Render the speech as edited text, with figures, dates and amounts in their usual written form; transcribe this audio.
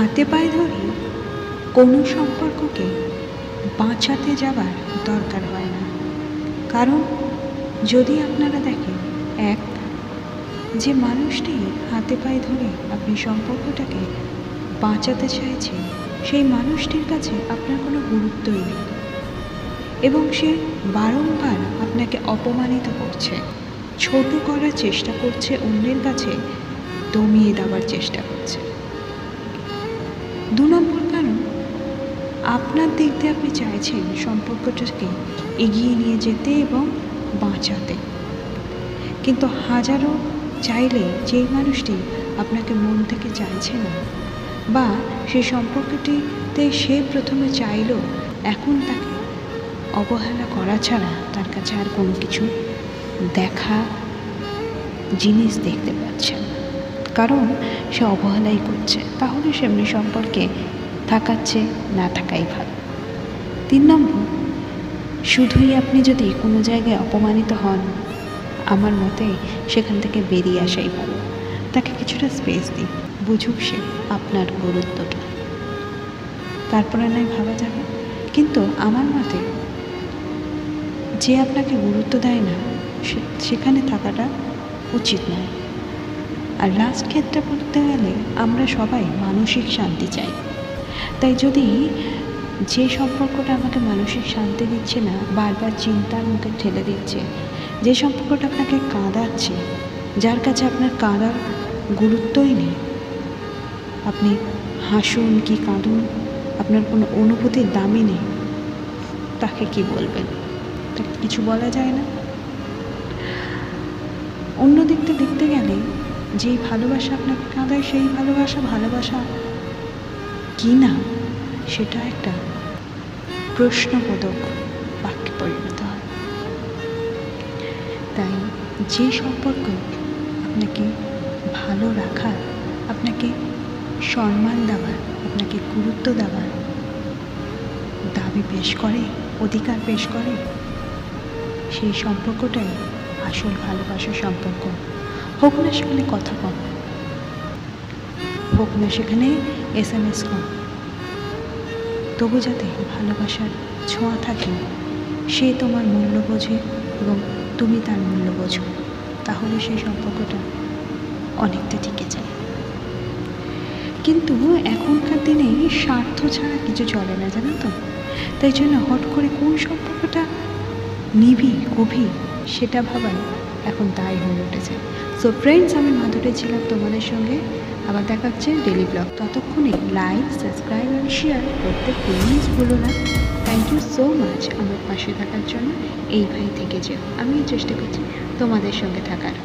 হাতে পায়ে ধরে কোনো সম্পর্ককে বাঁচাতে যাবার দরকার হয় না। কারণ যদি আপনারা দেখেন, এক যে মানুষটি হাতে পায়ে ধরে আপনি সম্পর্কটাকে বাঁচাতে চাইছেন, সেই মানুষটির কাছে আপনার কোনো গুরুত্বই নেই এবং সে বারংবার আপনাকে অপমানিত করছে, ছোট করার চেষ্টা করছে, অন্যের কাছে দমিয়ে দেওয়ার চেষ্টা করছে। 2 নম্বর কারণ, আপনার দিক দিয়ে আপনি চাইছেন সম্পর্কটাকে এগিয়ে নিয়ে যেতে এবং বাঁচাতে, কিন্তু হাজারো চাইলে যেই মানুষটি আপনাকে মন থেকে চাইছে না বা সেই সম্পর্কটিতে সে প্রথমে চাইলো, এখন তাকে অবহেলা করা ছাড়া তার কাছে আর কোনো কিছু দেখা জিনিস দেখতে পাচ্ছে না, কারণ সে অবহেলাই করছে। তাহলে সেমনি সম্পর্কে থাকাচ্ছে না থাকাই ভালো। 3 নম্বর, শুধুই আপনি যদি কোনো জায়গায় অপমানিত হন, আমার মতে সেখান থেকে বেরিয়ে আসাই ভালো। তাকে কিছুটা স্পেস দিন, বুঝুক সে আপনার গুরুত্বটা, তারপরে নয় ভাবা যাবে। কিন্তু আমার মতে যে আপনাকে গুরুত্ব দেয় না সেখানে থাকাটা উচিত নয়। আর লাস্ট ক্ষেত্রে বলতে গেলে আমরা সবাই মানসিক শান্তি চাই। তাই যদি যে সম্পর্কটা আমাকে মানসিক শান্তি দিচ্ছে না, বারবার চিন্তার মুখে ঠেলে দিচ্ছে, যে সম্পর্কটা আপনাকে কাঁদাচ্ছে, যার কাছে আপনার কাঁদার গুরুত্বই নেই, আপনি হাসুন কি কাঁদুন, আপনার কোনো অনুভূতির দামই নেই, তাকে কি বলবেন? তাকে কিছু বলা যায় না। অন্য দিকটা দেখতে গেলে যেই ভালোবাসা আপনাকে কাঁদায়, সেই ভালোবাসা কি না, সেটা একটা প্রশ্নবোধক বাক্যে পরিণত হয়। তাই যে সম্পর্ক আপনাকে ভালো রাখার, আপনাকে সম্মান দেওয়ার, আপনাকে গুরুত্ব দেওয়ার দাবি পেশ করে, অধিকার পেশ করে, সেই সম্পর্কটাই আসল ভালোবাসার সম্পর্ক। হোক না সেখানে কথা কম, হোক না সেখানে SMS কম, তবু যাতে ভালোবাসার ছোঁয়া থাকে, সে তোমার মূল্য বোঝে এবং তুমি তার মূল্য বোঝো, তাহলে সেই সম্পর্কটা অনেকটা টিকে যায়। কিন্তু এখনকার দিনে স্বার্থ ছাড়া কিছু চলে না, জানো তো। তাই জন্য হট করে কোন সম্পর্কটা নিবি গভীর সেটা ভাবাই এখন দায় হয়ে উঠেছে। সো ফ্রেন্ডস, আমি মাধুরী ছিলাম তোমাদের সঙ্গে। আবার দেখা হচ্ছে ডেলি ব্লগ। ততক্ষণে লাইক, সাবস্ক্রাইব আর শেয়ার করতে প্লিজ ভুলো না। থ্যাংক ইউ সো মাচ আমার পাশে থাকার জন্য। এইভাবে থেকে যেও, আমিও চেষ্টা করছি তোমাদের সঙ্গে থাকার।